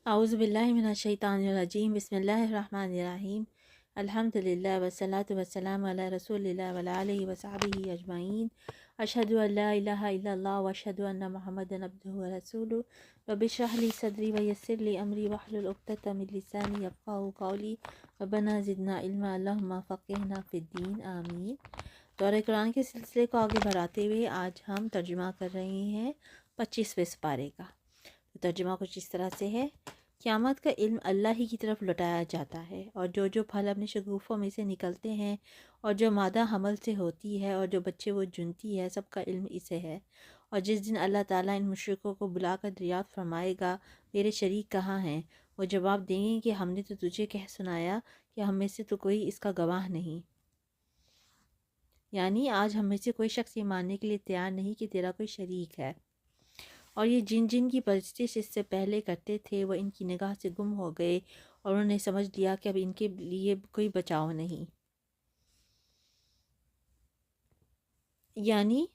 اعوذ باللہ من الشیطان الرجیم بسم اللہ الرحمن الرحیم الحمدللہ والصلاة والسلام علی رسول اللہ وعلی آلہ وصحبہ اجمعین اشہد ان لا الہ الا اللہ واشہد ان محمدا عبدہ ورسولہ رب اشرح لی صدری ویسر لی امری واحلل عقدۃ من لسانی یفقہوا قولی ربنا زدنا علما اللہم فقہنا فی الدین آمین۔ دورہ قرآن کے سلسلے کو آگے بڑھاتے ہوئے آج ہم ترجمہ کر رہے ہیں 25ویں سپارے کا۔ ترجمہ کچھ اس طرح سے ہے: قیامت کا علم اللہ ہی کی طرف لوٹایا جاتا ہے، اور جو پھل اپنے شگوفوں میں سے نکلتے ہیں، اور جو مادہ حمل سے ہوتی ہے، اور جو بچے وہ جنتی ہے، سب کا علم اسے ہے۔ اور جس دن اللہ تعالیٰ ان مشرکوں کو بلا کر دریافت فرمائے گا، میرے شریک کہاں ہیں؟ وہ جواب دیں گے کہ ہم نے تو تجھے کہہ سنایا کہ ہم میں سے تو کوئی اس کا گواہ نہیں، یعنی آج ہم میں سے کوئی شخص یہ ماننے کے لیے تیار نہیں کہ تیرا کوئی شریک ہے۔ اور یہ جن کی پرستش اس سے پہلے کرتے تھے وہ ان کی نگاہ سے گم ہو گئے، اور انہوں نے سمجھ لیا کہ اب ان کے لیے کوئی بچاؤ نہیں۔ یعنی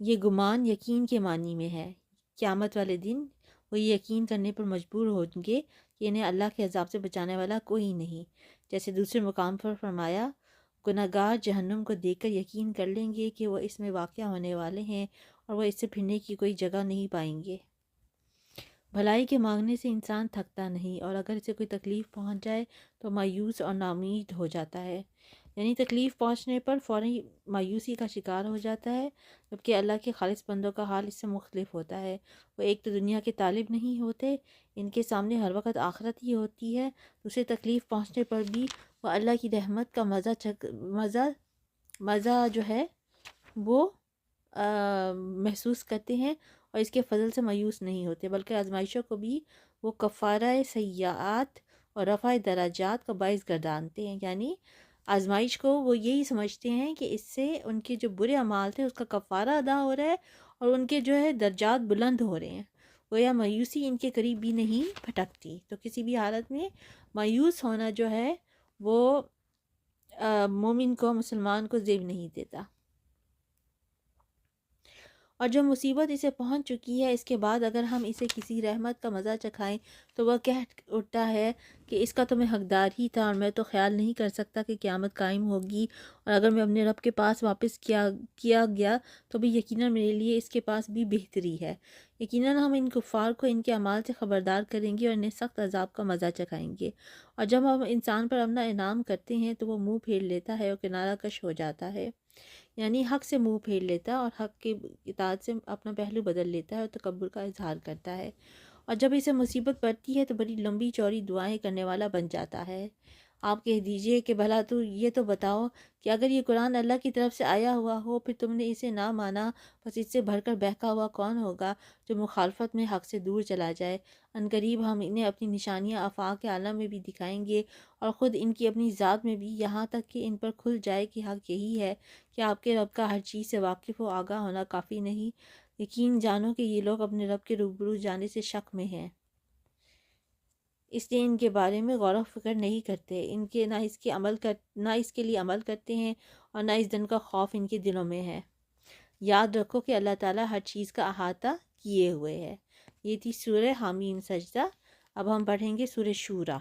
یہ گمان یقین کے معنی میں ہے۔ قیامت والے دن وہ یہ یقین کرنے پر مجبور ہوں گے کہ انہیں اللہ کے عذاب سے بچانے والا کوئی نہیں۔ جیسے دوسرے مقام پر فرمایا، گناہگار جہنم کو دیکھ کر یقین کر لیں گے کہ وہ اس میں واقع ہونے والے ہیں، اور وہ اس سے پھرنے کی کوئی جگہ نہیں پائیں گے۔ بھلائی کے مانگنے سے انسان تھکتا نہیں، اور اگر اسے کوئی تکلیف پہنچ جائے تو مایوس اور ناامید ہو جاتا ہے، یعنی تکلیف پہنچنے پر فوری مایوسی کا شکار ہو جاتا ہے، جبکہ اللہ کے خالص بندوں کا حال اس سے مختلف ہوتا ہے۔ وہ ایک تو دنیا کے طالب نہیں ہوتے، ان کے سامنے ہر وقت آخرت ہی ہوتی ہے، دوسرے تکلیف پہنچنے پر بھی وہ اللہ کی رحمت کا مزہ جو ہے وہ محسوس کرتے ہیں، اور اس کے فضل سے مایوس نہیں ہوتے، بلکہ آزمائشوں کو بھی وہ کفارہ سیئات اور رفع درجات کا باعث گردانتے ہیں۔ یعنی آزمائش کو وہ یہی سمجھتے ہیں کہ اس سے ان کے جو برے اعمال تھے اس کا کفارہ ادا ہو رہا ہے، اور ان کے جو ہے درجات بلند ہو رہے ہیں۔ گویا مایوسی ان کے قریب بھی نہیں پھٹکتی۔ تو کسی بھی حالت میں مایوس ہونا جو ہے وہ مومن کو، مسلمان کو زیب نہیں دیتا۔ اور جو مصیبت اسے پہنچ چکی ہے، اس کے بعد اگر ہم اسے کسی رحمت کا مزہ چکھائیں تو وہ کہہ اٹھتا ہے کہ اس کا تو میں حقدار ہی تھا، اور میں تو خیال نہیں کر سکتا کہ قیامت قائم ہوگی، اور اگر میں اپنے رب کے پاس واپس کیا گیا تو بھی یقیناً میرے لیے اس کے پاس بھی بہتری ہے۔ یقیناً ہم ان کفار کو ان کے اعمال سے خبردار کریں گے اور انہیں سخت عذاب کا مزہ چکھائیں گے۔ اور جب ہم انسان پر اپنا انعام کرتے ہیں تو وہ منہ پھیر لیتا ہے اور کنارہ کش ہو جاتا ہے، یعنی حق سے منہ پھیر لیتا ہے اور حق کی اطاعت سے اپنا پہلو بدل لیتا ہے اور تکبر کا اظہار کرتا ہے، اور جب اسے مصیبت پڑتی ہے تو بڑی لمبی چوڑی دعائیں کرنے والا بن جاتا ہے۔ آپ کہہ دیجئے کہ بھلا تو یہ تو بتاؤ کہ اگر یہ قرآن اللہ کی طرف سے آیا ہوا ہو، پھر تم نے اسے نہ مانا، بس اس سے بھر کر بہکا ہوا کون ہوگا جو مخالفت میں حق سے دور چلا جائے؟ عنقریب ہم انہیں اپنی نشانیاں آفاق عالم میں بھی دکھائیں گے، اور خود ان کی اپنی ذات میں بھی، یہاں تک کہ ان پر کھل جائے کہ حق یہی ہے کہ آپ کے رب کا ہر چیز سے واقف و آگاہ ہونا کافی نہیں۔ یقین جانو کہ یہ لوگ اپنے رب کے روبرو جانے سے شک میں ہیں، اس لیے ان کے بارے میں غور و فکر نہیں کرتے، نہ اس کے لیے عمل کرتے ہیں، اور نہ اس دن کا خوف ان کے دلوں میں ہے۔ یاد رکھو کہ اللہ تعالیٰ ہر چیز کا احاطہ کیے ہوئے ہے۔ یہ تھی سورہ حامیم سجدہ۔ اب ہم پڑھیں گے سورہ شورا۔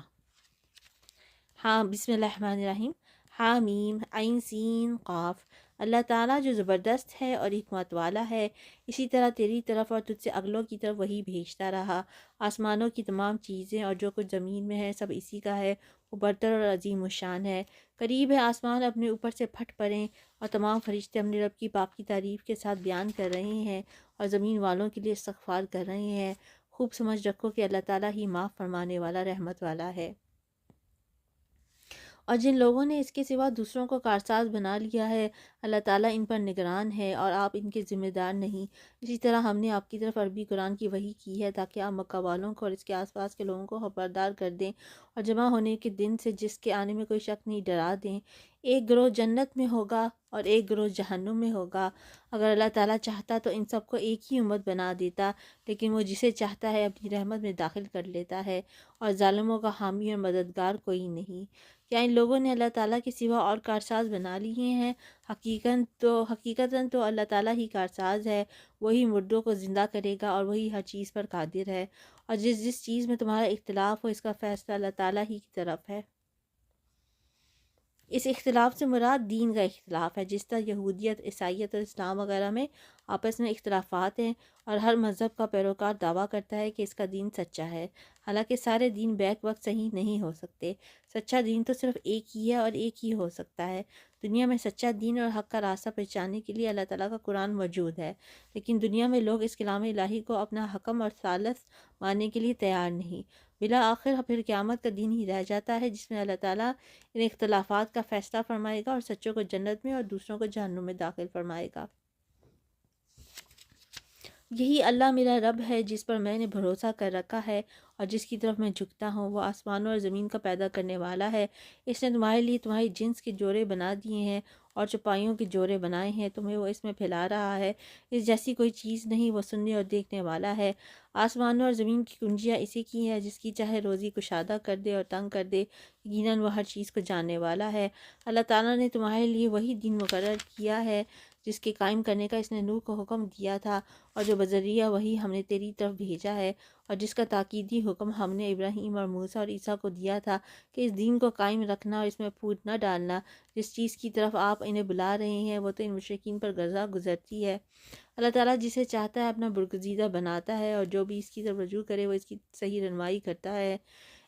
ہاں، بسم اللہ الرحمن الرحیم۔ حامیم عین سین قاف۔ اللہ تعالیٰ جو زبردست ہے اور حکمت والا ہے، اسی طرح تیری طرف اور تجھ سے اگلوں کی طرف وہی بھیجتا رہا۔ آسمانوں کی تمام چیزیں اور جو کچھ زمین میں ہے سب اسی کا ہے، وہ برتر اور عظیم الشان ہے۔ قریب ہے آسمان اپنے اوپر سے پھٹ پڑیں، اور تمام فرشتے اپنے رب کی پاک کی تعریف کے ساتھ بیان کر رہے ہیں، اور زمین والوں کے لیے استغفار کر رہے ہیں۔ خوب سمجھ رکھو کہ اللہ تعالیٰ ہی معاف فرمانے والا، رحمت والا ہے۔ اور جن لوگوں نے اس کے سوا دوسروں کو کارساز بنا لیا ہے، اللہ تعالیٰ ان پر نگران ہے اور آپ ان کے ذمہ دار نہیں۔ اسی طرح ہم نے آپ کی طرف عربی قرآن کی وحی کی ہے تاکہ آپ مکہ والوں کو اور اس کے آس پاس کے لوگوں کو خبردار کر دیں، اور جمع ہونے کے دن سے جس کے آنے میں کوئی شک نہیں ڈرا دیں۔ ایک گروہ جنت میں ہوگا اور ایک گروہ جہنم میں ہوگا۔ اگر اللہ تعالیٰ چاہتا تو ان سب کو ایک ہی امت بنا دیتا، لیکن وہ جسے چاہتا ہے اپنی رحمت میں داخل کر لیتا ہے، اور ظالموں کا حامی اور مددگار کوئی نہیں۔ کیا ان لوگوں نے اللہ تعالیٰ کے سوا اور کارساز بنا لیے ہیں؟ حقیقتاً تو اللہ تعالیٰ ہی کارساز ہے، وہی مردوں کو زندہ کرے گا اور وہی ہر چیز پر قادر ہے۔ اور جس جس چیز میں تمہارا اختلاف ہو اس کا فیصلہ اللہ تعالیٰ ہی کی طرف ہے۔ اس اختلاف سے مراد دین کا اختلاف ہے، جس طرح یہودیت، عیسائیت اور اسلام وغیرہ میں آپس میں اختلافات ہیں اور ہر مذہب کا پیروکار دعویٰ کرتا ہے کہ اس کا دین سچا ہے، حالانکہ سارے دین بیک وقت صحیح نہیں ہو سکتے۔ سچا دین تو صرف ایک ہی ہے اور ایک ہی ہو سکتا ہے۔ دنیا میں سچا دین اور حق کا راستہ پہچاننے کے لیے اللہ تعالیٰ کا قرآن موجود ہے، لیکن دنیا میں لوگ اس کلام الہی کو اپنا حکم اور ثالث ماننے کے لیے تیار نہیں۔ بالآخر پھر قیامت کا دین ہی رہ جاتا ہے جس میں اللہ تعالیٰ ان اختلافات کا فیصلہ فرمائے گا اور سچوں کو جنت میں اور دوسروں کو جہنم میں داخل فرمائے گا۔ یہی اللہ میرا رب ہے جس پر میں نے بھروسہ کر رکھا ہے اور جس کی طرف میں جھکتا ہوں۔ وہ آسمانوں اور زمین کا پیدا کرنے والا ہے۔ اس نے تمہارے لیے تمہاری جنس کے جوڑے بنا دیے ہیں اور چوپائیوں کے جوڑے بنائے ہیں، تمہیں وہ اس میں پھیلا رہا ہے۔ اس جیسی کوئی چیز نہیں، وہ سننے اور دیکھنے والا ہے۔ آسمانوں اور زمین کی کنجیاں اسی کی ہیں، جس کی چاہے روزی کشادہ کر دے اور تنگ کر دے، یقیناً وہ ہر چیز کو جاننے والا ہے۔ اللہ تعالیٰ نے تمہارے لیے وہی دین مقرر کیا ہے جس کے قائم کرنے کا اس نے نوح کو حکم دیا تھا، اور جو بذریعہ وہی ہم نے تیری طرف بھیجا ہے، اور جس کا تاکیدی حکم ہم نے ابراہیم اور موسیٰ اور عیسیٰ کو دیا تھا کہ اس دین کو قائم رکھنا اور اس میں پھوٹ نہ ڈالنا۔ جس چیز کی طرف آپ انہیں بلا رہے ہیں وہ تو ان مشرکین پر غزہ گزرتی ہے۔ اللہ تعالیٰ جسے چاہتا ہے اپنا برگزیدہ بناتا ہے، اور جو بھی اس کی طرف رجوع کرے وہ اس کی صحیح رہنمائی کرتا ہے۔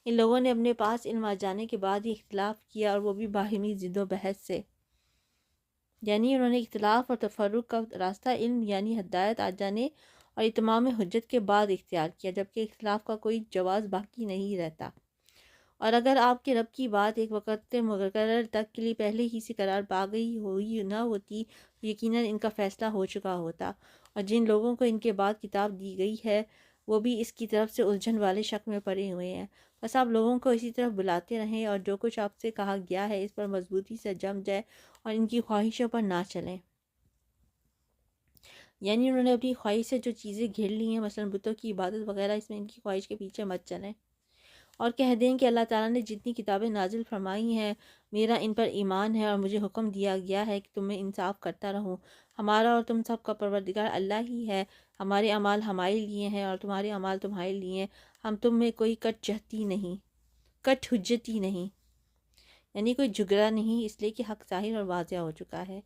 ان لوگوں نے اپنے پاس علم آ جانے کے بعد ہی اختلاف کیا، اور وہ بھی باہمی ضد و بحث سے، یعنی انہوں نے اختلاف اور تفرق کا راستہ علم یعنی ہدایت آ جانے اور اتمام حجت کے بعد اختیار کیا، جبکہ اختلاف کا کوئی جواز باقی نہیں رہتا۔ اور اگر آپ کے رب کی بات ایک وقت مقرر تک کے لیے پہلے ہی سے قرار پا گئی ہوئی نہ ہوتی تو یقیناً ان کا فیصلہ ہو چکا ہوتا، اور جن لوگوں کو ان کے بعد کتاب دی گئی ہے وہ بھی اس کی طرف سے الجھن والے شک میں پڑے ہوئے ہیں۔ بس آپ لوگوں کو اسی طرف بلاتے رہیں اور جو کچھ آپ سے کہا گیا ہے اس پر مضبوطی سے جم جائے اور ان کی خواہشوں پر نہ چلیں۔ یعنی انہوں نے اپنی خواہش سے جو چیزیں گھیر لی ہیں، مثلا بتوں کی عبادت وغیرہ، اس میں ان کی خواہش کے پیچھے مت چلیں، اور کہہ دیں کہ اللہ تعالیٰ نے جتنی کتابیں نازل فرمائی ہیں میرا ان پر ایمان ہے، اور مجھے حکم دیا گیا ہے کہ تم میں انصاف کرتا رہوں۔ ہمارا اور تم سب کا پروردگار اللہ ہی ہے، ہمارے اعمال ہمارے لیے ہیں اور تمہارے اعمال تمہارے لیے ہیں، ہم تم میں کوئی کٹ حجتی نہیں، یعنی کوئی جھگڑا نہیں، اس لیے کہ حق ظاہر اور واضح ہو چکا ہے۔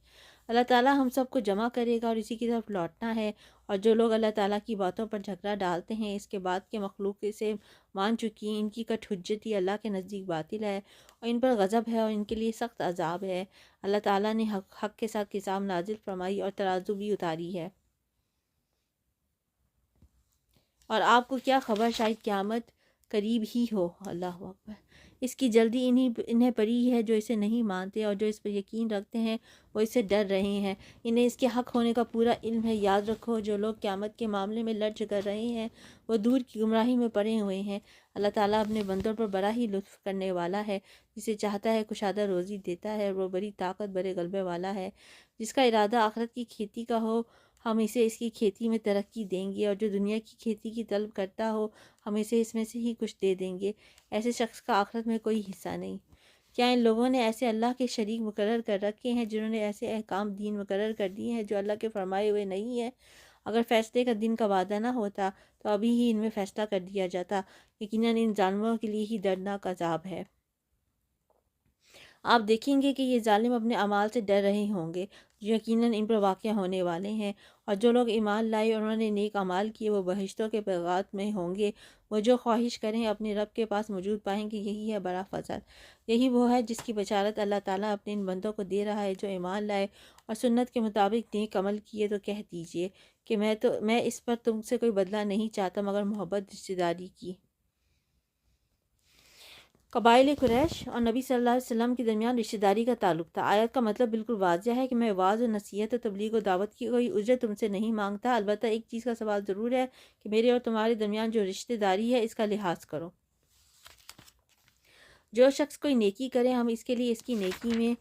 اللہ تعالیٰ ہم سب کو جمع کرے گا اور اسی کی طرف لوٹنا ہے، اور جو لوگ اللہ تعالیٰ کی باتوں پر جھگڑا ڈالتے ہیں اس کے بعد کے مخلوق سے مان چکی ہیں، ان کی کٹ حجتی اللہ کے نزدیک باطل ہے اور ان پر غضب ہے اور ان کے لیے سخت عذاب ہے۔ اللہ تعالیٰ نے حق کے ساتھ کتاب نازل فرمائی اور ترازو بھی اتاری ہے۔ اور آپ کو کیا خبر، شاید قیامت قریب ہی ہو۔ اللہ اکبر۔ اس کی جلدی انہیں پڑی ہے جو اسے نہیں مانتے، اور جو اس پر یقین رکھتے ہیں وہ اس سے ڈر رہے ہیں۔ انہیں اس کے حق ہونے کا پورا علم ہے۔ یاد رکھو جو لوگ قیامت کے معاملے میں لڑ جھگڑ رہے ہیں وہ دور کی گمراہی میں پڑے ہوئے ہیں۔ اللہ تعالیٰ اپنے بندوں پر بڑا ہی لطف کرنے والا ہے، جسے چاہتا ہے کشادہ روزی دیتا ہے، اور وہ بڑی طاقت بڑے غلبے والا ہے۔ جس کا ارادہ آخرت کی کھیتی کا ہو ہم اسے اس کی کھیتی میں ترقی دیں گے، اور جو دنیا کی کھیتی کی طلب کرتا ہو ہم اسے اس میں سے ہی کچھ دے دیں گے۔ ایسے شخص کا آخرت میں کوئی حصہ نہیں۔ کیا ان لوگوں نے ایسے اللہ کے شریک مقرر کر رکھے ہیں جنہوں نے ایسے احکام دین مقرر کر دیے ہیں جو اللہ کے فرمائے ہوئے نہیں ہیں؟ اگر فیصلے کا دن کا وعدہ نہ ہوتا تو ابھی ہی ان میں فیصلہ کر دیا جاتا۔ یقیناً ان ظالموں کے لیے ہی دردناک عذاب ہے۔ آپ دیکھیں گے کہ یہ ظالم اپنے اعمال سے ڈر رہے ہوں گے جو یقیناً ان پر واقع ہونے والے ہیں، اور جو لوگ ایمان لائے اور انہوں نے نیک اعمال کیے وہ بہشتوں کے باغات میں ہوں گے۔ وہ جو خواہش کریں اپنے رب کے پاس موجود پائیں گے، یہی ہے بڑا فضل۔ یہی وہ ہے جس کی بشارت اللہ تعالیٰ اپنے ان بندوں کو دے رہا ہے جو ایمان لائے اور سنت کے مطابق نیک عمل کیے۔ تو کہہ دیجئے کہ میں اس پر تم سے کوئی بدلہ نہیں چاہتا مگر محبت رشتہ داری کی۔ قبائل قریش اور نبی صلی اللہ علیہ وسلم کے درمیان رشتہ داری کا تعلق تھا۔ آیت کا مطلب بالکل واضح ہے کہ میں وعظ و نصیحت و تبلیغ و دعوت کی کوئی اجرت تم سے نہیں مانگتا، البتہ ایک چیز کا سوال ضرور ہے کہ میرے اور تمہارے درمیان جو رشتہ داری ہے اس کا لحاظ کرو۔ جو شخص کوئی نیکی کرے ہم اس کے لیے اس کی نیکی میں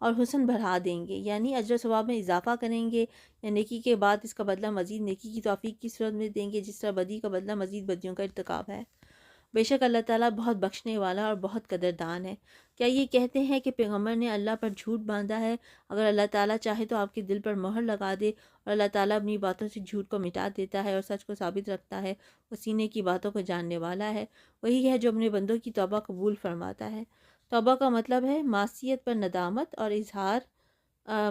اور حسن بڑھا دیں گے، یعنی اجر و ثواب میں اضافہ کریں گے، یا نیکی کے بعد اس کا بدلہ مزید نیکی کی توفیق کی صورت میں دیں گے، جس طرح بدی کا بدلہ مزید بدیوں کا ارتکاب ہے۔ بے شک اللہ تعالیٰ بہت بخشنے والا اور بہت قدردان ہے۔ کیا یہ کہتے ہیں کہ پیغمبر نے اللہ پر جھوٹ باندھا ہے؟ اگر اللہ تعالیٰ چاہے تو آپ کے دل پر مہر لگا دے، اور اللہ تعالیٰ اپنی باتوں سے جھوٹ کو مٹا دیتا ہے اور سچ کو ثابت رکھتا ہے۔ وہ سینے کی باتوں کو جاننے والا ہے۔ وہی ہے جو اپنے بندوں کی توبہ قبول فرماتا ہے۔ توبہ کا مطلب ہے معصیت پر ندامت اور اظہار،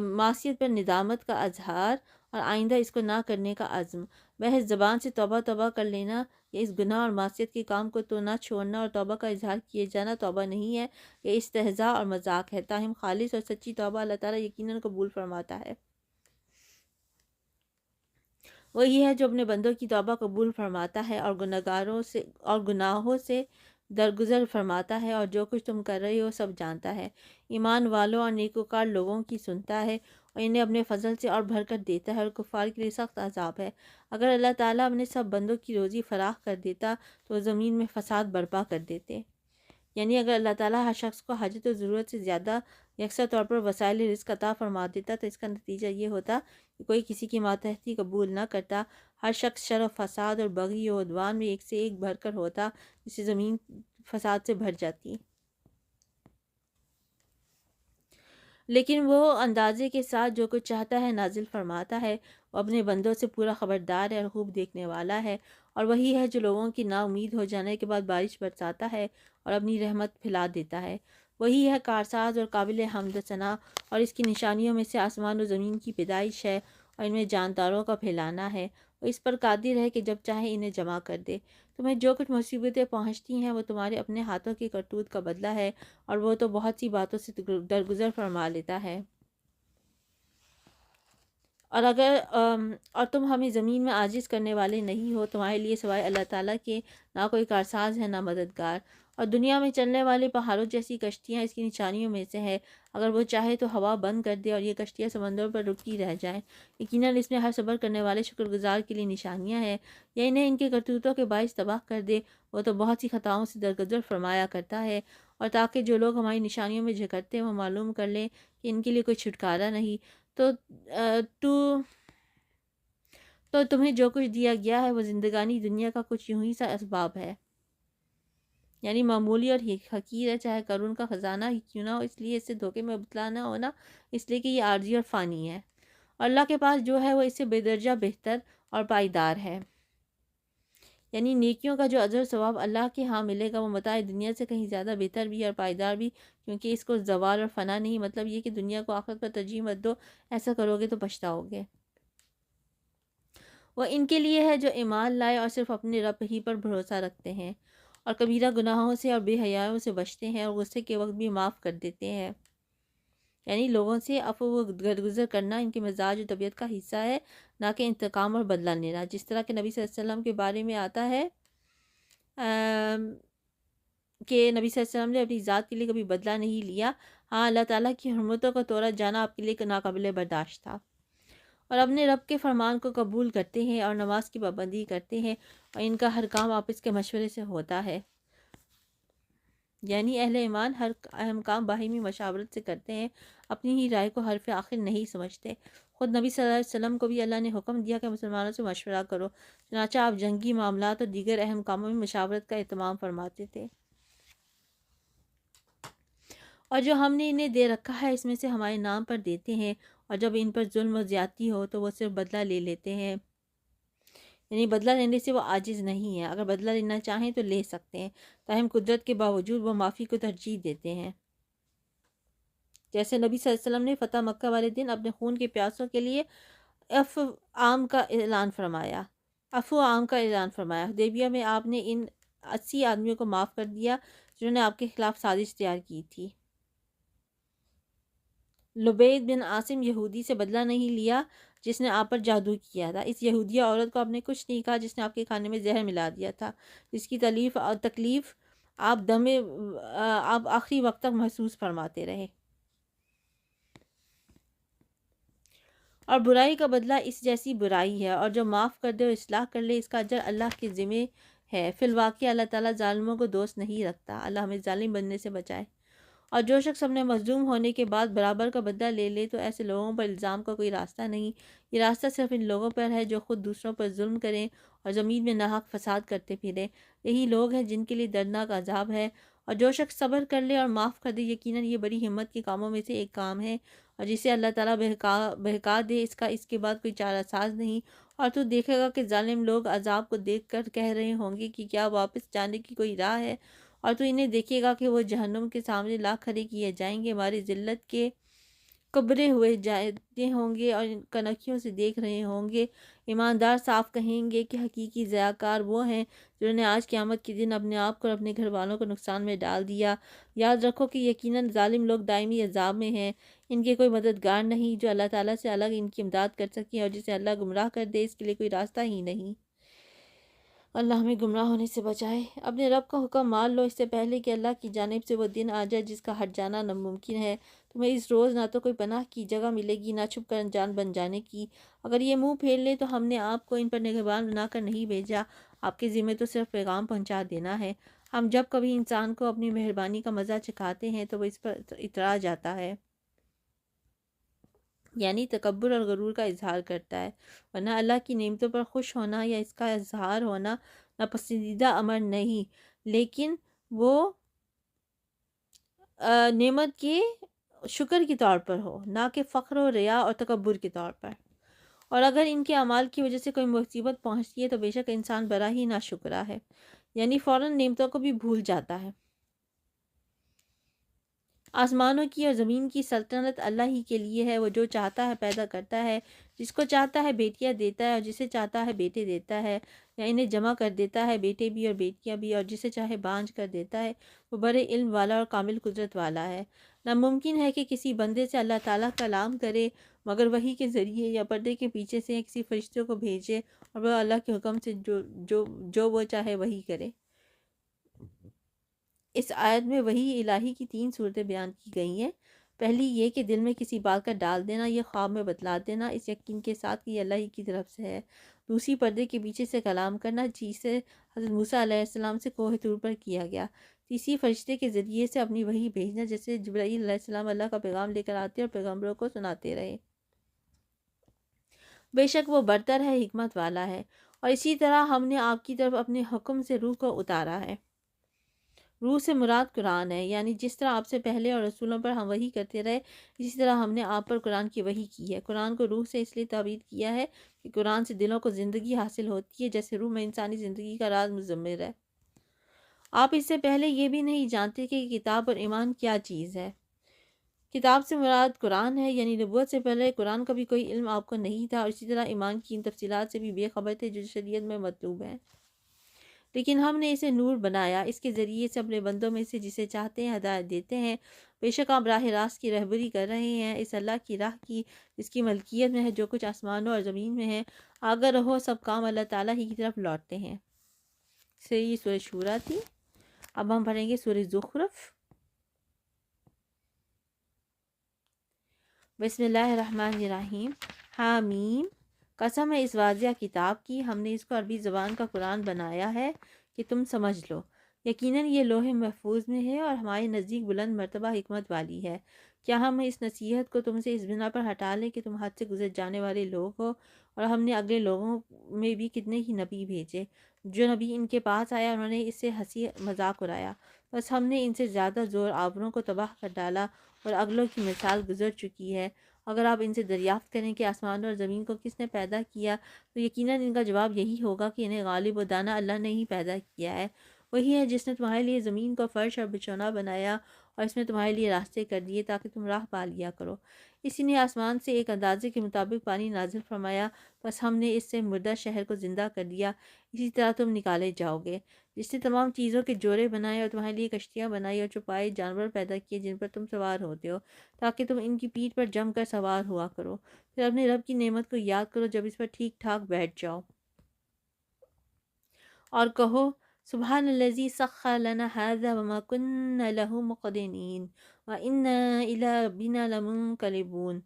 معصیت پر ندامت کا اظہار اور آئندہ اس کو نہ کرنے کا عزم۔ محض زبان سے توبہ توبہ کر لینا یا اس گناہ اور معصیت کے کام کو تو نہ چھوڑنا اور توبہ کا اظہار کیے جانا توبہ نہیں ہے، یہ استہزاء اور مذاق ہے۔ تاہم خالص اور سچی توبہ اللہ تعالیٰ یقیناً قبول فرماتا ہے۔ وہی ہے جو اپنے بندوں کی توبہ قبول فرماتا ہے اور گناہوں سے درگزر فرماتا ہے، اور جو کچھ تم کر رہے ہو سب جانتا ہے۔ ایمان والوں اور نیکوکار لوگوں کی سنتا ہے اور انہیں اپنے فضل سے اور بھر کر دیتا ہے، اور کفار کے لیے سخت عذاب ہے۔ اگر اللہ تعالیٰ اپنے سب بندوں کی روزی فراخ کر دیتا تو وہ زمین میں فساد برپا کر دیتے۔ یعنی اگر اللہ تعالیٰ ہر شخص کو حاجت و ضرورت سے زیادہ یکساں طور پر وسائل رزق عطا فرما دیتا تو اس کا نتیجہ یہ ہوتا کہ کوئی کسی کی ماتحتی قبول نہ کرتا، ہر شخص شر و فساد اور بغی و عدوان میں ایک سے ایک بھر کر ہوتا، جس سے زمین فساد سے بھر جاتی۔ لیکن وہ اندازے کے ساتھ جو کچھ چاہتا ہے نازل فرماتا ہے۔ وہ اپنے بندوں سے پورا خبردار ہے اور خوب دیکھنے والا ہے۔ اور وہی ہے جو لوگوں کی نا امید ہو جانے کے بعد بارش برساتا ہے اور اپنی رحمت پھیلا دیتا ہے۔ وہی ہے کارساز اور قابل حمد و ثنا، اور اس کی نشانیوں میں سے آسمان و زمین کی پیدائش ہے اور ان میں جانداروں کا پھیلانا ہے۔ وہ اس پر قادر ہے کہ جب چاہے انہیں جمع کر دے۔ تمہیں جو کچھ مصیبتیں پہنچتی ہیں وہ تمہارے اپنے ہاتھوں کی کرتوت کا بدلہ ہے، اور وہ تو بہت سی باتوں سے درگزر فرما لیتا ہے۔ اور تم ہمیں زمین میں عاجز کرنے والے نہیں ہو، تمہارے لیے سوائے اللہ تعالیٰ کے نہ کوئی کارساز ہے نہ مددگار۔ اور دنیا میں چلنے والے پہاڑوں جیسی کشتیاں اس کی نشانیوں میں سے ہے۔ اگر وہ چاہے تو ہوا بند کر دے اور یہ کشتیاں سمندر پر رکی رہ جائیں۔ یقیناً اس میں ہر صبر کرنے والے شکر گزار کے لیے نشانیاں ہیں، یا انہیں ان کے کرتوتوں کے باعث تباہ کر دے، وہ تو بہت سی خطاؤں سے درگزر فرمایا کرتا ہے۔ اور تاکہ جو لوگ ہماری نشانیوں میں جھکرتے ہیں وہ معلوم کر لیں کہ ان کے لیے کوئی چھٹکارا نہیں، تو تمہیں جو کچھ دیا گیا ہے وہ زندگانی دنیا کا کچھ یوں ہی سا اسباب ہے، یعنی معمولی اور حقیر ہے، چاہے قارون کا خزانہ ہی کیوں نہ ہو، اس لیے اس سے دھوکے میں مبتلا نہ ہونا، اس لیے کہ یہ عارضی اور فانی ہے۔ اور اللہ کے پاس جو ہے وہ اس سے بے درجہ بہتر اور پائیدار ہے۔ یعنی نیکیوں کا جو اجر و ثواب اللہ کے ہاں ملے گا وہ متاع دنیا سے کہیں زیادہ بہتر بھی اور پائیدار بھی، کیونکہ اس کو زوال اور فنا نہیں، مطلب یہ کہ دنیا کو آخرت پر ترجیح مت دو، ایسا کرو گے تو پچھتاؤ گے۔ وہ ان کے لیے ہے جو ایمان لائے اور صرف اپنے رب ہی پر بھروسہ رکھتے ہیں، اور کبیرہ گناہوں سے اور بے حیائیوں سے بچتے ہیں، اور غصے کے وقت بھی معاف کر دیتے ہیں۔ یعنی لوگوں سے عفو و درگزر کرنا ان کے مزاج و طبیعت کا حصہ ہے، نہ کہ انتقام اور بدلہ لینا۔ جس طرح کہ نبی صلی اللہ علیہ وسلم کے بارے میں آتا ہے کہ نبی صلی اللہ علیہ وسلم نے اپنی ذات کے لیے کبھی بدلہ نہیں لیا، ہاں اللہ تعالیٰ کی حرمتوں کا توڑا جانا آپ کے لیے ناقابل برداشت تھا۔ اور اپنے رب کے فرمان کو قبول کرتے ہیں اور نماز کی پابندی کرتے ہیں، اور ان کا ہر کام آپس کے مشورے سے ہوتا ہے۔ یعنی اہل ایمان ہر اہم کام باہمی مشاورت سے کرتے ہیں، اپنی ہی رائے کو حرف آخر نہیں سمجھتے۔ خود نبی صلی اللہ علیہ وسلم کو بھی اللہ نے حکم دیا کہ مسلمانوں سے مشورہ کرو، چنانچہ آپ جنگی معاملات اور دیگر اہم کاموں میں مشاورت کا اہتمام فرماتے تھے۔ اور جو ہم نے انہیں دے رکھا ہے اس میں سے ہمارے نام پر دیتے ہیں، اور جب ان پر ظلم و زیادتی ہو تو وہ صرف بدلہ لے لیتے ہیں، یعنی بدلہ لینے سے وہ عاجز نہیں ہیں، اگر بدلہ لینا چاہیں تو لے سکتے ہیں، تاہم قدرت کے باوجود وہ معافی کو ترجیح دیتے ہیں۔ جیسے نبی صلی اللہ علیہ وسلم نے فتح مکہ والے دن اپنے خون کے پیاسوں کے لیے عفو عام کا اعلان فرمایا۔ حدیبیہ میں آپ نے ان 80 آدمیوں کو معاف کر دیا جنہوں نے آپ کے خلاف سازش تیار کی تھی۔ لبید بن عاصم یہودی سے بدلہ نہیں لیا جس نے آپ پر جادو کیا تھا۔ اس یہودیہ عورت کو آپ نے کچھ نہیں کہا جس نے آپ کے کھانے میں زہر ملا دیا تھا، جس کی تکلیف آپ آخری وقت تک محسوس فرماتے رہے۔ اور برائی کا بدلہ اس جیسی برائی ہے، اور جو معاف کر دے اور اصلاح کر لے اس کا اجر اللہ کے ذمہ ہے۔ فی الواقع اللہ تعالیٰ ظالموں کو دوست نہیں رکھتا، اللہ ہمیں ظالم بننے سے بچائے۔ اور جو شخص اپنے مظلوم ہونے کے بعد برابر کا بدلہ لے لے تو ایسے لوگوں پر الزام کا کوئی راستہ نہیں۔ یہ راستہ صرف ان لوگوں پر ہے جو خود دوسروں پر ظلم کریں اور زمین میں ناحق فساد کرتے پھریں۔ یہی لوگ ہیں جن کے لیے دردناک عذاب ہے۔ اور جو شخص صبر کر لے اور معاف کر دے، یقیناً یہ بڑی ہمت کے کاموں میں سے ایک کام ہے، اور جسے اللہ تعالیٰ بہکا دے اس کے بعد کوئی چارہ ساز نہیں۔ اور تو دیکھے گا کہ ظالم لوگ عذاب کو دیکھ کر کہہ رہے ہوں گے کہ کیا واپس جانے کی کوئی راہ ہے؟ اور تو انہیں دیکھے گا کہ وہ جہنم کے سامنے لا کھڑے کیے جائیں گے، ہماری ذلت کے کبرے ہوئے جاتے ہوں گے اور کنکھیوں سے دیکھ رہے ہوں گے۔ ایماندار صاف کہیں گے کہ حقیقی ضیاءکار وہ ہیں جنہوں نے آج قیامت کے دن اپنے آپ کو اور اپنے گھر والوں کو نقصان میں ڈال دیا۔ یاد رکھو کہ یقیناً ظالم لوگ دائمی عذاب میں ہیں، ان کے کوئی مددگار نہیں جو اللہ تعالیٰ سے الگ ان کی امداد کر سکے، اور جسے اللہ گمراہ کر دے اس کے لیے کوئی راستہ ہی نہیں۔ اللہ ہمیں گمراہ ہونے سے بچائے۔ اپنے رب کا حکم مان لو اس سے پہلے کہ اللہ کی جانب سے وہ دن آ جائے جس کا ہٹ جانا ناممکن ہے۔ تمہیں اس روز نہ تو کوئی پناہ کی جگہ ملے گی، نہ چھپ کر جان بن جانے کی۔ اگر یہ منہ پھیر لیں تو ہم نے آپ کو ان پر نگہبان بنا کر نہیں بھیجا، آپ کے ذمہ تو صرف پیغام پہنچا دینا ہے۔ ہم جب کبھی انسان کو اپنی مہربانی کا مزہ چکھاتے ہیں تو وہ اس پر اترا جاتا ہے، یعنی تکبر اور غرور کا اظہار کرتا ہے، ورنہ اللہ کی نعمتوں پر خوش ہونا یا اس کا اظہار ہونا ناپسندیدہ امر نہیں، لیکن وہ نعمت کے شکر کے طور پر ہو، نہ کہ فخر و ریا اور تکبر کے طور پر۔ اور اگر ان کے اعمال کی وجہ سے کوئی مصیبت پہنچتی ہے تو بے شک انسان بڑا ہی ناشکرا ہے، یعنی فوراً نعمتوں کو بھی بھول جاتا ہے۔ آسمانوں کی اور زمین کی سلطنت اللہ ہی کے لیے ہے، وہ جو چاہتا ہے پیدا کرتا ہے، جس کو چاہتا ہے بیٹیاں دیتا ہے اور جسے چاہتا ہے بیٹے دیتا ہے، یا انہیں جمع کر دیتا ہے بیٹے بھی اور بیٹیاں بھی، اور جسے چاہے بانجھ کر دیتا ہے۔ وہ بڑے علم والا اور کامل قدرت والا ہے۔ ناممکن ہے کہ کسی بندے سے اللہ تعالیٰ کلام کرے مگر وحی کے ذریعے، یا پردے کے پیچھے سے کسی فرشتے کو بھیجے اور وہ اللہ کے حکم سے جو وہ چاہے وہی کرے۔ اس آیت میں وحی الہی کی 3 صورتیں بیان کی گئی ہیں۔ پہلی یہ کہ دل میں کسی بات کا ڈال دینا، یہ خواب میں بتلا دینا اس یقین کے ساتھ کہ یہ اللہ ہی کی طرف سے ہے۔ دوسری پردے کے پیچھے سے کلام کرنا، جسے حضرت موسیٰ علیہ السلام سے کوہ طور پر کیا گیا۔ تیسری فرشتے کے ذریعے سے اپنی وحی بھیجنا، جیسے جبرائیل علیہ السلام اللہ کا پیغام لے کر آتے اور پیغمبروں کو سناتے رہے۔ بے شک وہ برتر ہے، حکمت والا ہے۔ اور اسی طرح ہم نے آپ کی طرف اپنے حکم سے روح کو اتارا ہے۔ روح سے مراد قرآن ہے، یعنی جس طرح آپ سے پہلے اور رسولوں پر ہم وحی کرتے رہے، اسی طرح ہم نے آپ پر قرآن کی وحی کی ہے۔ قرآن کو روح سے اس لیے تعبیر کیا ہے کہ قرآن سے دلوں کو زندگی حاصل ہوتی ہے، جیسے روح میں انسانی زندگی کا راز مضمر ہے۔ آپ اس سے پہلے یہ بھی نہیں جانتے کہ کتاب اور ایمان کیا چیز ہے۔ کتاب سے مراد قرآن ہے، یعنی نبوت سے پہلے قرآن کا بھی کوئی علم آپ کو نہیں تھا، اور اسی طرح ایمان کی ان تفصیلات سے بھی بے خبر تھے جو شریعت میں مطلوب ہیں۔ لیکن ہم نے اسے نور بنایا، اس کے ذریعے سے اپنے بندوں میں سے جسے چاہتے ہیں ہدایت دیتے ہیں۔ بے شک آپ راہ راست کی رہبری کر رہے ہیں، اس اللہ کی راہ کی جس کی ملکیت میں ہے جو کچھ آسمانوں اور زمین میں ہے۔ آگاہ رہو، سب کام اللہ تعالیٰ ہی کی طرف لوٹتے ہیں۔ یہ سورہ شورا تھی۔ اب ہم پڑھیں گے سورہ زخرف۔ بسم اللہ الرحمن الرحیم۔ حامیم، قسم ہے اس واضح کتاب کی، ہم نے اس کو عربی زبان کا قرآن بنایا ہے کہ تم سمجھ لو۔ یقیناً یہ لوح محفوظ میں ہے اور ہمارے نزدیک بلند مرتبہ حکمت والی ہے۔ کیا ہم اس نصیحت کو تم سے اس بنا پر ہٹا لیں کہ تم حد سے گزر جانے والے لوگ ہو؟ اور ہم نے اگلے لوگوں میں بھی کتنے ہی نبی بھیجے، جو نبی ان کے پاس آیا انہوں نے اس سے ہنسی مذاق اڑایا، بس ہم نے ان سے زیادہ زور آوروں کو تباہ کر ڈالا، اور اگلوں کی مثال گزر چکی ہے۔ اگر آپ ان سے دریافت کریں کہ آسمان اور زمین کو کس نے پیدا کیا تو یقیناً ان کا جواب یہی ہوگا کہ انہیں غالب و دانا اللہ نے ہی پیدا کیا ہے۔ وہی ہے جس نے تمہارے لیے زمین کو فرش اور بچھونا بنایا اور اس میں تمہارے لیے راستے کر دیے تاکہ تم راہ پا لیا کرو۔ اسی نے آسمان سے ایک اندازے کے مطابق پانی نازل فرمایا، بس ہم نے اس سے مردہ شہر کو زندہ کر دیا، اسی طرح تم نکالے جاؤ گے۔ جس نے تمام چیزوں کے جوڑے بنائے اور تمہارے لیے کشتیاں بنائی اور چھپائے جانور پیدا کیے جن پر تم سوار ہوتے ہو تاکہ تم ان کی پیٹھ پر جم کر سوار ہوا کرو۔ پھر اپنے رب کی نعمت کو یاد کرو جب اس پر ٹھیک ٹھاک بیٹھ جاؤ، اور کہو سبحان الذی سخر لنا ھذا وما كنا له مقرنین وإنا إلی ربنا لمنقلبون۔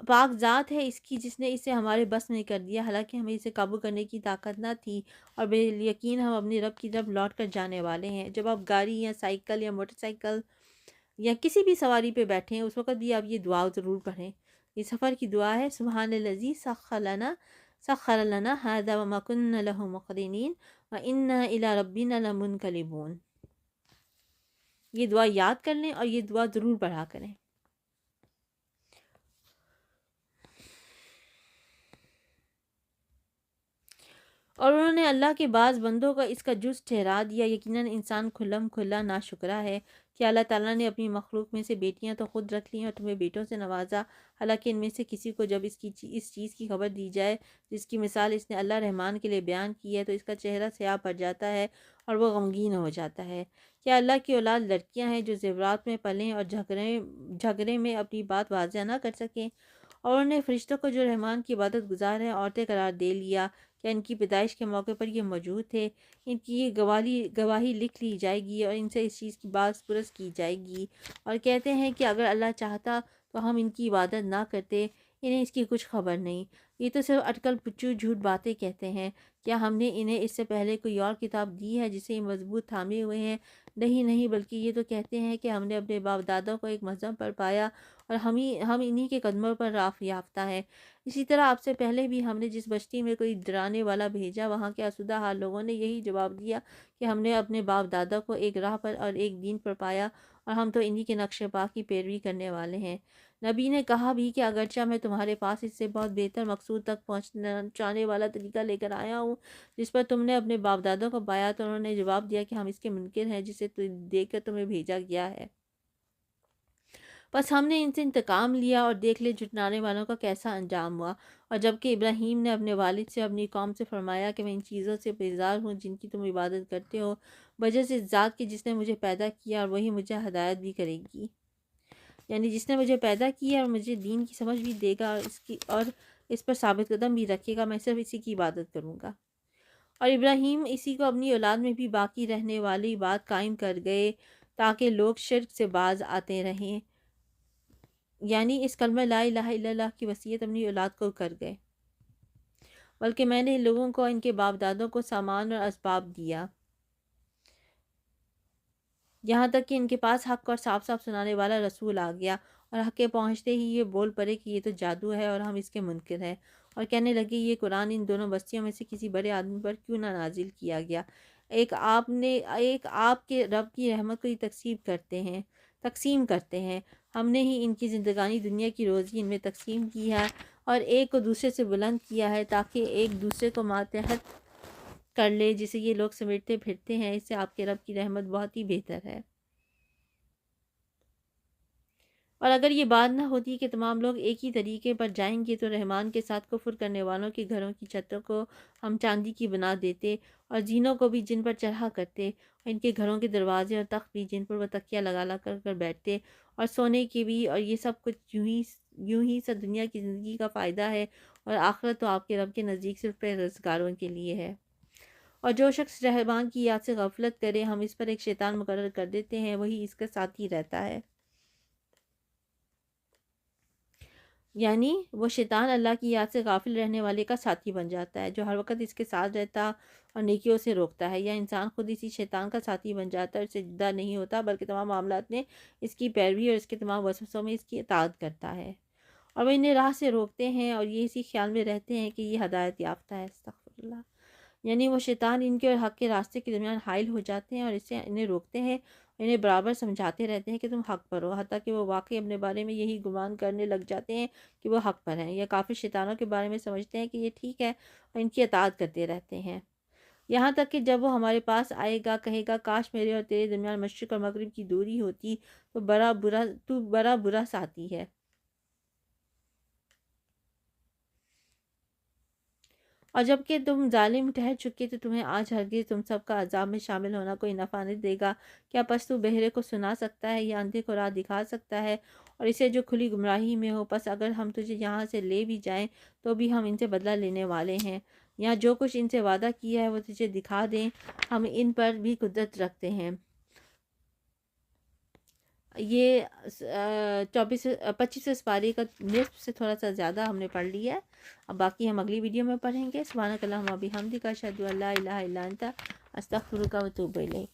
پاک ذات ہے اس کی جس نے اسے ہمارے بس میں کر دیا، حالانکہ ہمیں اسے قابو کرنے کی طاقت نہ تھی، اور بے یقین ہم اپنے رب کی طرف لوٹ کر جانے والے ہیں۔ جب آپ گاڑی یا سائیکل یا موٹر سائیکل یا کسی بھی سواری پہ بیٹھیں اس وقت بھی آپ یہ دعا ضرور پڑھیں. یہ سفر کی دعا ہے. سبحان الذی سخر لنا ھذا وما كنا له مقرنین وإنا إلی ربنا لمنقلبون. یہ دعا یاد کر لیں اور یہ دعا ضرور پڑھا کریں. اور انہوں نے اللہ کے بعض بندوں کا اس کا جز ٹھہرا دیا. یقیناً انسان کھلم کھلا ناشکرا ہے کہ اللہ تعالیٰ نے اپنی مخلوق میں سے بیٹیاں تو خود رکھ لیں اور تمہیں بیٹوں سے نوازا، حالانکہ ان میں سے کسی کو جب اس چیز کی خبر دی جائے جس کی مثال اس نے اللہ رحمان کے لیے بیان کی ہے تو اس کا چہرہ سیاہ پڑ جاتا ہے اور وہ غمگین ہو جاتا ہے. کیا اللہ کی اولاد لڑکیاں ہیں جو زیورات میں پلیں اور جھگڑے میں اپنی بات واضح نہ کر سکیں؟ اور انہوں نے فرشتوں کو جو رحمان کی عبادت گزار ہیں عورتیں قرار دے لیا. کیا ان کی پیدائش کے موقع پر یہ موجود تھے؟ ان کی یہ گواہی لکھ لی جائے گی اور ان سے اس چیز کی باز پرس کی جائے گی. اور کہتے ہیں کہ اگر اللہ چاہتا تو ہم ان کی عبادت نہ کرتے، انہیں اس کی کچھ خبر نہیں. یہ تو صرف اٹکل پچو جھوٹ باتیں کہتے ہیں. کیا ہم نے انہیں اس سے پہلے کوئی اور کتاب دی ہے جسے یہ مضبوط تھامے ہوئے ہیں؟ نہیں، بلکہ یہ تو کہتے ہیں کہ ہم نے اپنے باپ دادا کو ایک مذہب پر پایا اور ہم انہی کے قدموں پر راہ یافتہ ہے. اسی طرح آپ سے پہلے بھی ہم نے جس بستی میں کوئی ڈرانے والا بھیجا وہاں کے آسودہ حال لوگوں نے یہی جواب دیا کہ ہم نے اپنے باپ دادا کو ایک راہ پر اور ایک دین پر پایا اور ہم تو انہی کے نقش پا کی پیروی کرنے والے ہیں. نبی نے کہا بھی کہ اگرچہ میں تمہارے پاس اس سے بہت بہتر مقصود تک پہنچانے والا طریقہ لے کر آیا ہوں جس پر تم نے اپنے باپ دادوں کو پایا، تو انہوں نے جواب دیا کہ ہم اس کے منکر ہیں جسے دیکھ کر تمہیں بھیجا گیا ہے. بس ہم نے ان سے انتقام لیا اور دیکھ لے جھٹلانے والوں کا کیسا انجام ہوا. اور جبکہ ابراہیم نے اپنے والد سے اپنی قوم سے فرمایا کہ میں ان چیزوں سے بیزار ہوں جن کی تم عبادت کرتے ہو، وجہ سے ذات کی جس نے مجھے پیدا کیا اور وہی مجھے ہدایت بھی کرے گی. یعنی جس نے مجھے پیدا کیا اور مجھے دین کی سمجھ بھی دے گا اور اس پر ثابت قدم بھی رکھے گا، میں صرف اسی کی عبادت کروں گا. اور ابراہیم اسی کو اپنی اولاد میں بھی باقی رہنے والی بات قائم کر گئے تاکہ لوگ شرک سے باز آتے رہیں. یعنی اس کلمہ لا الہ الا اللہ کی وصیت اپنی اولاد کو کر گئے. بلکہ میں نے لوگوں کو ان کے باپ دادوں کو سامان اور اسباب دیا، یہاں تک کہ ان کے پاس حق اور صاف صاف سنانے والا رسول آ گیا اور حق کے پہنچتے ہی یہ بول پڑے کہ یہ تو جادو ہے اور ہم اس کے منکر ہیں. اور کہنے لگے یہ قرآن ان دونوں بستیوں میں سے کسی بڑے آدمی پر کیوں نہ نازل کیا گیا. ایک آپ کے رب کی رحمت کو یہ تقسیم کرتے ہیں. ہم نے ہی ان کی زندگانی دنیا کی روزی ان میں تقسیم کی ہے اور ایک کو دوسرے سے بلند کیا ہے تاکہ ایک دوسرے کو ماتحت کر لے جسے یہ لوگ سمیٹتے پھرتے ہیں. اس سے آپ کے رب کی رحمت بہت ہی بہتر ہے. اور اگر یہ بات نہ ہوتی کہ تمام لوگ ایک ہی طریقے پر جائیں گے تو رحمان کے ساتھ کفر کرنے والوں کے گھروں کی چھتوں کو ہم چاندی کی بنا دیتے اور زینوں کو بھی جن پر چڑھا کرتے اور ان کے گھروں کے دروازے اور تخت بھی جن پر وہ تکیہ لگا کر بیٹھتے اور سونے کے بھی. اور یہ سب کچھ یوں ہی سب دنیا کی زندگی کا فائدہ ہے اور آخرت تو آپ کے رب کے نزدیک صرف پرہیزگاروں کے لیے ہے. اور جو شخص رحمان کی یاد سے غفلت کرے ہم اس پر ایک شیطان مقرر کر دیتے ہیں، وہی اس کا ساتھی رہتا ہے. یعنی وہ شیطان اللہ کی یاد سے غافل رہنے والے کا ساتھی بن جاتا ہے جو ہر وقت اس کے ساتھ رہتا اور نیکیوں سے روکتا ہے، یا انسان خود اسی شیطان کا ساتھی بن جاتا ہے اور اس سے جدا نہیں ہوتا بلکہ تمام معاملات میں اس کی پیروی اور اس کے تمام وسوسوں میں اس کی اطاعت کرتا ہے اور وہ انہیں راہ سے روکتے ہیں اور یہ اسی خیال میں رہتے ہیں کہ یہ ہدایت یافتہ ہے. استغفر اللہ. یعنی وہ شیطان ان کے اور حق کے راستے کے درمیان حائل ہو جاتے ہیں اور اس سے انہیں روکتے ہیں، انہیں برابر سمجھاتے رہتے ہیں کہ تم حق پر ہو، حتیٰ کہ وہ واقعی اپنے بارے میں یہی گمان کرنے لگ جاتے ہیں کہ وہ حق پر ہیں. یا کافر شیطانوں کے بارے میں سمجھتے ہیں کہ یہ ٹھیک ہے اور ان کی اطاعت کرتے رہتے ہیں، یہاں تک کہ جب وہ ہمارے پاس آئے گا کہے گا کاش میرے اور تیرے درمیان مشرق اور مغرب کی دوری ہوتی تو بڑا برا ساتھی ہے. اور جب کہ تم ظالم ٹھہر چکے تو تمہیں آج ہرگز تم سب کا عذاب میں شامل ہونا کوئی نفع نہیں دے گا. کیا پس تو بہرے کو سنا سکتا ہے یا اندھے کو راہ دکھا سکتا ہے اور اسے جو کھلی گمراہی میں ہو؟ پس اگر ہم تجھے یہاں سے لے بھی جائیں تو بھی ہم ان سے بدلہ لینے والے ہیں، یا جو کچھ ان سے وعدہ کیا ہے وہ تجھے دکھا دیں، ہم ان پر بھی قدرت رکھتے ہیں. یہ 25 پارے کا نصف سے تھوڑا سا زیادہ ہم نے پڑھ لیا ہے. اب باقی ہم اگلی ویڈیو میں پڑھیں گے. سبحانک اللہم و بحمدک، اشہد ان لا الہ الا انت، استغفرک و اتوب الیک.